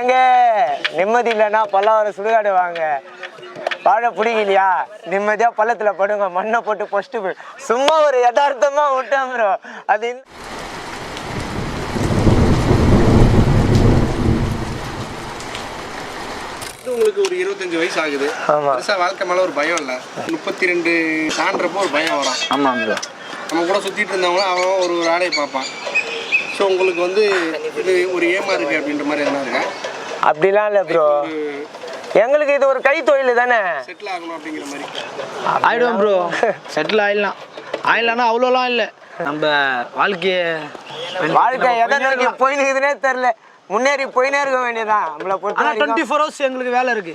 ஏங்க நிம்மதி இல்லைன்னா பல்லாவர சுடுகாடு வாங்க. வாழை பிடிக்கலையா நிம்மதியா பள்ளத்துல படுங்க, மண்ணை போட்டு பொஸ்ட்டு சும்மா ஒரு யதார்த்தமா விட்டேன் ப்ரோ. அது உங்களுக்கு ஒரு 25 வயசு ஆகுது. பெருசா வாழ்க்கை மேல ஒரு பயம் இல்ல. 32 தாண்டறப்போ ஒரு பயம் வரும். ஆமா ப்ரோ. நம்ம கூட சுத்திட்டு இருந்தவங்க அவன் ஒரு வேலையை பார்ப்பான். ஸோ உங்களுக்கு வந்து இது ஒரு ஏமா இருக்கு அப்படின்ற மாதிரி எதனா இருக்கா? அப்படிலாம் இல்லை ப்ரோ, எங்களுக்கு இது ஒரு கை தொழில் தானே. செட்டில் ஆகணும் அப்படிங்கிற மாதிரி ஆயிடுவோம் ப்ரோ. செட்டில் ஆயிடலாம்னா அவ்வளோலாம் இல்லை. நம்ம வாழ்க்கை எதை நோக்கி போயினுக்குதுன்னே தெரியல. முன்னேறி போயினே இருக்க வேண்டியதான். நம்மளை பொறுத்த 24 hours எங்களுக்கு வேலை இருக்கு.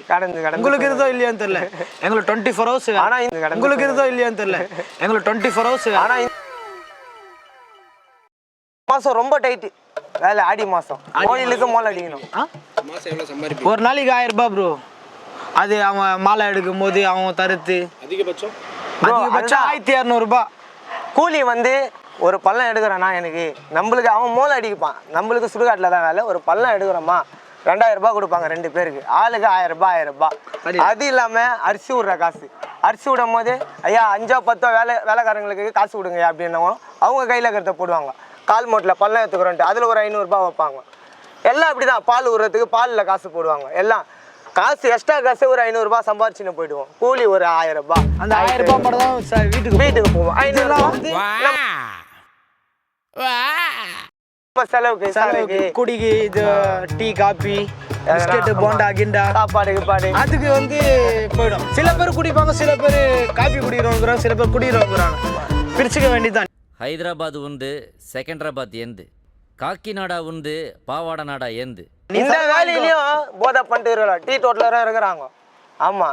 உங்களுக்கு இருந்தோ இல்லையான்னு தெரியல, எங்களுக்கு 24 hours. ஆனா உங்களுக்கு இருந்தோ இல்லையான்னு தெரியல, எங்களுக்கு 24 hours. ஆனா மாசம் ரொம்ப டைட்டு வேலை. ஆடி மாசம் கோயிலுக்கு மோளை அடிக்கணும். மாசம் எவ்வளவு சம்பாதிப்பீங்க? ஒரு நாளைக்கு 1000 ரூபாய் ப்ரோ. அது அவன் மாலை எடுக்கும் போது அவன் தருத்து அதிகபட்சம் 1200 ரூபாய் கூலி. வந்து ஒரு பள்ளம் எடுக்கிறேன்னா எனக்கு நம்மளுக்கு அவன் மோளை அடிப்பான், நம்மளுக்கு சுடுகாட்டில் தான் வேலை. ஒரு பள்ளம் எடுக்கிறோமா 2000 ரூபாய் கொடுப்பாங்க 2 பேருக்கு, ஆளுக்கு 1000 ரூபாய். அது இல்லாமல் அரிசி விடுற காசு. அரிசி விடும் போது ஐயா 5 10 வேலைக்காரங்களுக்கு காசு கொடுங்க அப்படின்னவங்க அவங்க கையில் இருக்கிறத போடுவாங்க. கால் மூட்டில் பள்ளம் எடுத்துக்கிறோன்ட்டு அதில் ஒரு 500 ரூபாய் வைப்பாங்க. எல்லாம் அப்படி தான். பால் விடுறதுக்கு பாலில் காசு போடுவாங்க. எல்லாம் காசு எக்ஸ்ட்ரா காசு ஒரு 500 ரூபாய் சம்பாரிச்சுன்னு போயிடுவோம். கூலி ஒரு 1000 ரூபாய். அந்த 1000 ரூபாய் மட்டும் தான் வீட்டுக்கு போவோம். 500 செலவுக்கு குடிக்கு, இது tea coffee biscuit bonda kinda சாப்பாடு அதுக்கு வந்து போயிடும். சில பேர் குடிப்பாங்க, சில பேர் காபி குடிக்கிறவங்க, சில பேர் குடிக்கிறவங்க. பிரிச்சுக்க வேண்டியதான். హైదరాబాద్ ఉంది, సెకండ్రాబాద్ ఏంది, కాకినాడ ఉంది, పావాడ నాడ ఏంది. இந்த வேலையிலையும் போதை பண்ணிட்டு இருக்கலாம். டீ டோட்டலராக இருக்கிறாங்க. ஆமா,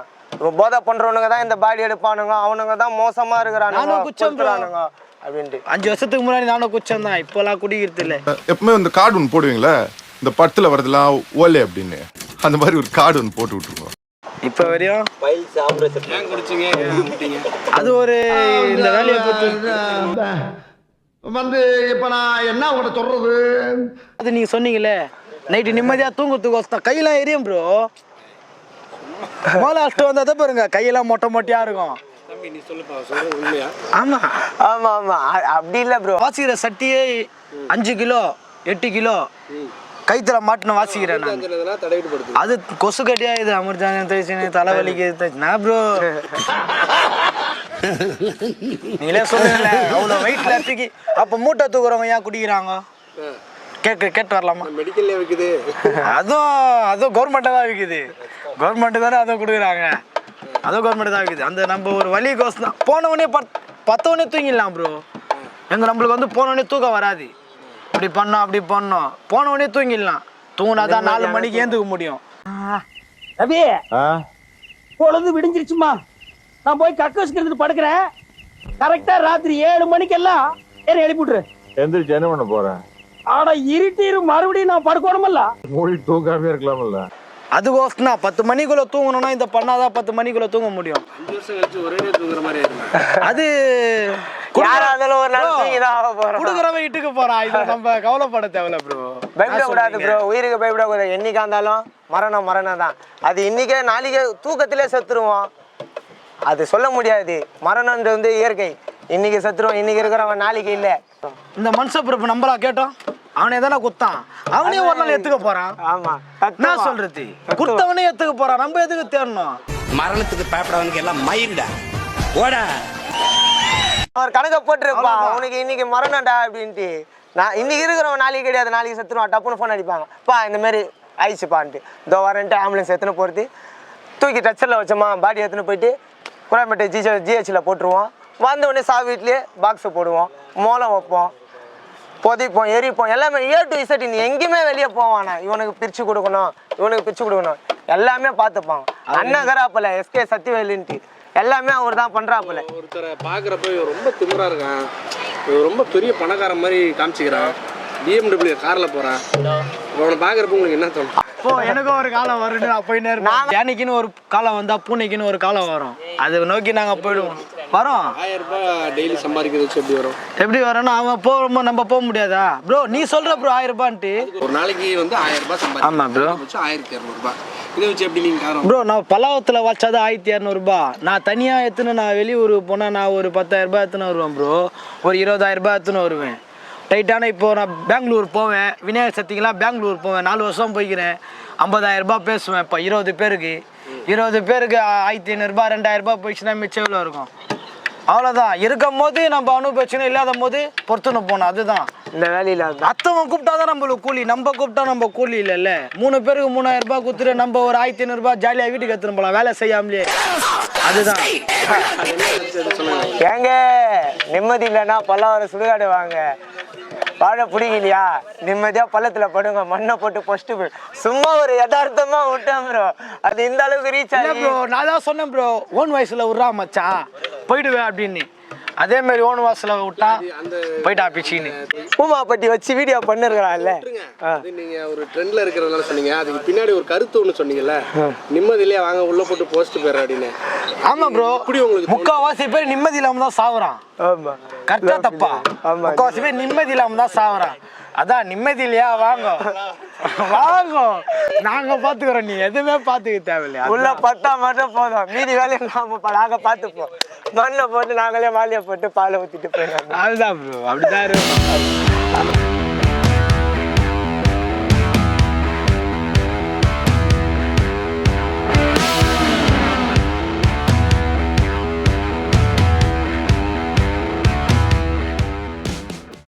போதை பண்றவனுங்க தான் இந்த பாடி எடுப்பானுங்க, அவனுங்க தான் மோசமா இருக்கிறானுங்க அப்படின்ட்டு. 5 வருஷத்துக்கு முன்னாடி நானும் குச்சம் தான், இப்போலாம் குடிக்கிறது இல்லை. எப்பவுமே இந்த கார்டு ஒன்று போடுவீங்களே, இந்த படத்துல வரதெல்லாம் ஓலே அப்படின்னு, அந்த மாதிரி ஒரு கார்டு ஒன்று போட்டு விட்டுருங்க. இப்போ வரையும் அது ஒரு இந்த வேலையை பொறுத்து வந்து இப்ப நான் என்ன உங்கள்கிட்ட சொல்றது, அது நீங்க சொன்னீங்களே நைட்டு நிம்மதியா தூங்கத்துக்கு வசதான் கையெல்லாம் எரியும் ப்ரோ. மோளை அஷ்டம் வந்தா தான் பாருங்க கையெல்லாம் மொட்டையா இருக்கும். ஆமா ஆமா ஆமா அப்படி இல்லை ப்ரோ. வாசிக்கிற சட்டியே 5 கிலோ 8 கிலோ கைத்துல மாட்டின வாசிக்கிறேன் நான். அது கொசு கட்டியா இது அமிர்தானம் தேய்ச்சி தலைவலிக்கு நான் ப்ரோ. நீங்களே சொல்லுங்களே அவ்வளோ வெயிட்ல தூக்கி அப்போ மூட்டை தூக்குறவங்க ஏன் குடிக்கிறாங்க? கேட்டு வரலாமா? மெடிக்கல்ல விற்குது. அதுவும் கவர்மெண்ட்டாக தான் விற்குது. கவர்மெண்ட்டு தானே அதை கொடுக்குறாங்க. அதுவும் கவர்மெண்ட் தான் விற்குது. அந்த நம்ம ஒரு வலி கோசம் தான். போனவொடனே 10 தூங்கிடலாம் ப்ரோ. நம்மளுக்கு வந்து போனவொடனே தூக்கம் வராது. இப்படி பண்ணோம் அப்படி பண்ணோம், போனவொடனே தூங்கிடலாம். தூங்கினாதான் 4 மணிக்கு ஏந்துக்க முடியும். ரவி பொழுது விடிஞ்சிருச்சுமா, நான் போய் கக்க வச்சுக்கிறது படுக்கிறேன். கரெக்டா ராத்திரி 7 மணிக்கெல்லாம் என்ன எழுப்பிவிட்டுரு. எந்திரிச்சு என்ன பண்ண போறேன்? ஆனா இருட்டிரு மறுபடியும் நான் படுக்கணுமல்ல, மூடி தூங்காமே இருக்கலாம்ல. அதுக்கோசம் தான் 10 மணிக்குள்ள தூங்கணும்னா இந்த பண்ணாதான் 10 மணிக்குள்ள தூங்க முடியும். 5 வருஷம் கழிச்சு ஒரே தூங்குற மாதிரி அது யாராலும் ஒரு நாள் தூங்கி தான் ஆக போறோம். குடுக்குறவன் இட்டுக்கு போறான். இது நம்ம கவலைப்பட தேவையில்ல ப்ரோ. பயப்படக்கூடாது ப்ரோ, உயிருக்கு பயப்படக்கூடாது. என்னைக்கா இருந்தாலும் மரணம் தான். அது இன்னைக்கே நாளைக்கே தூக்கத்திலே செத்துருவோம். அது சொல்ல முடியாது. மரணம்ன்றது வந்து இயற்கை. இன்னைக்கு செத்துருவோம், இன்னைக்கு இருக்கிறவன் நாளைக்கு இல்லை. இந்த மனுஷ பிறப்பு நம்மளா கேட்டோம், அவனே தானே குத்தான், அவனே ஒரு நாள் எத்துக்க போறான். ஆமா நான் சொல்றது குத்தவனே எத்துக்க போறான், நம்ம எதுக்கு தேடணும்? மரணத்துக்கு பயப்படவனுக்கு எல்லாம் மயிர்டா ஓடா. அவர் கணக்க போட்டுருப்பா, அவனுக்கு இன்னைக்கு மரணம்டா அப்படின்ட்டு. நான் இன்னைக்கு இருக்கிறவன் நாளைக்கு கிடையாது, நாளைக்கு செத்துருவான். டப்புன்னு ஃபோன் அடிப்பாங்க, பா இந்த மாதிரி ஆயிடுச்சுப்பான்ட்டு. இதோ வரேன்ட்டு ஆம்புலன்ஸ் எடுத்துன்னு போகிறது, தூக்கி டச்சரில் வச்சோமா பாடி எடுத்துன்னு போயிட்டு குராம்பேட்டை ஜிஹெச்சில் போட்டுருவோம். வந்த உடனே வீட்லேயே பாக்ஸை போடுவோம், மோளம் வைப்போம், புதைப்போம், எரிப்போம். எல்லாமே A to Z. நீ எங்கேயுமே வெளியே போவானா, இவனுக்கு பிரித்து கொடுக்கணும் எல்லாமே பார்த்துப்பாங்க. அண்ணன் கராப்பில் SK சத்திவேலுன்ட்டு எல்லாமே அவர் தான் பண்ணுறாப்புல. ஒருத்தரை பார்க்குறப்ப இவர் ரொம்ப திமிரா இருக்கான், இவர் ரொம்ப பெரிய பணக்காரன் மாதிரி காமிச்சிக்கிறான், BMW காரில் போகிறான். அவனை பார்க்குறப்ப உங்களுக்கு என்ன தோணும்? அப்போ எனக்கும் ஒரு காலம் வரும்னு நான் போயின்னு இருக்கேன். யானைக்குன்னு ஒரு காலம் வந்தால் பூனைக்குன்னு ஒரு காலம் வரும், அதை நோக்கி நாங்கள் போயிடுவோம். வரோம். 1000 ரூபாய் டெய்லி சம்பாதிக்கிறது வச்சு எப்படி வரும்? எப்படி வரோன்னா அவன் போகும்போது நம்ம போக முடியாதா ப்ரோ? நீ சொல்ற ப்ரோ 1000 ரூபான்ட்டு. ஒரு நாளைக்கு வந்து 1000 ரூபாய் சம்பாதிக்கிறேன். ஆமா ப்ரோ. வச்சு 1200 ரூபாய். இதை வச்சு எப்படி நீங்க காரம்? ப்ரோ நான் பல்லாவத்தில் வச்சாதான் 1200 ரூபாய். நான் தனியாக எடுத்துன்னு நான் வெளியூருக்கு போனால் நான் ஒரு 10,000 ரூபாய் எடுத்துன்னு வருவேன் ப்ரோ. ஒரு 20,000 ரூபாய் எடுத்துன்னு வருவேன். டைட்டான இப்போ நான் பெங்களூர் போவேன், விநாயகர் சக்திக்கெலாம் பெங்களூர் போவேன். 4 வருஷம் போய்க்கிறேன். 50,000 ரூபாய் பேசுவேன். இப்போ 20 பேருக்கு 1500 ரூபாய் 2000 ரூபாய் போயிடுச்சுன்னா மிச்சம் எவ்வளோ இருக்கும்? அவ்வளோதான். இருக்கும் போது நம்ம அனுபவிச்சுன்னு இல்லாத போது பொறுத்துன்னு போனோம். அதுதான் இந்த வேலையில் அத்தவன் கூப்பிட்டா தான் நம்மளுக்கு கூலி. நம்ம கூப்பிட்டா நம்ம கூலி இல்லைல்ல. 3 பேருக்கு 3000 ரூபாய் கொடுத்துட்டு நம்ம ஒரு 1500 ரூபாய் ஜாலியாக வீட்டுக்கு எடுத்துன்னு போகலாம் வேலை செய்யாமலே. அதுதான். ஏங்க நிம்மதி இல்லைன்னா பல்லாவரம் சுடுகாடு வாங்க. வாழை பிடிக்கலையா நிம்மதியாக பள்ளத்தில் படுங்க. மண்ணை போட்டு ஃபஸ்ட்டு போய் சும்மா ஒரு யதார்த்தமா விட்டேன் ப்ரோ. அது இந்த அளவுக்கு ரீச் ஆகி ப்ரோ நான் தான் சொன்னேன் ப்ரோ ஓன் வயசில் விட்றா மச்சான் போயிடுவேன் அப்படின்னு. அதே மாதிரி ஓன் வாசல விட்டா போயிட்டா பிச்சின்னு பூமாப்பட்டி வச்சு வீடியோ பண்ணிருக்கலாம்ல. அது நீங்க ஒரு ட்ரெண்ட்ல இருக்கிறதுனால சொன்னீங்க. அதுக்கு பின்னாடி ஒரு கருத்து ஒன்று சொன்னீங்கல்ல, நிம்மதியிலே வாங்க உள்ள போட்டு போஸ்ட் போயிடுற அப்படின்னு. ஆமா ப்ரோ. முக்கால்வாசி பேர் நிம்மதி இல்லாம தான் சாவுறான். ஆமா கரெக்டா தப்பா? முக்கால்வாசி பேர் நிம்மதி இல்லாம தான் சாவுறான். அதான் நிம்மதி இல்லையா வாங்க வாங்க நாங்க பாத்துக்கிறோம். நீ எதுவுமே பாத்துக்க தேவையில்லையா? உள்ள பட்டா மட்டும் போதும். மீதி வேலையை நாங்க பார்த்துப்போம். மண்ணை போட்டு நாங்களே மாலையை போட்டு பாலை ஊற்றிட்டு போயிடலாம். அதுதான் ப்ரோ. அப்படிதான் இருக்கும்.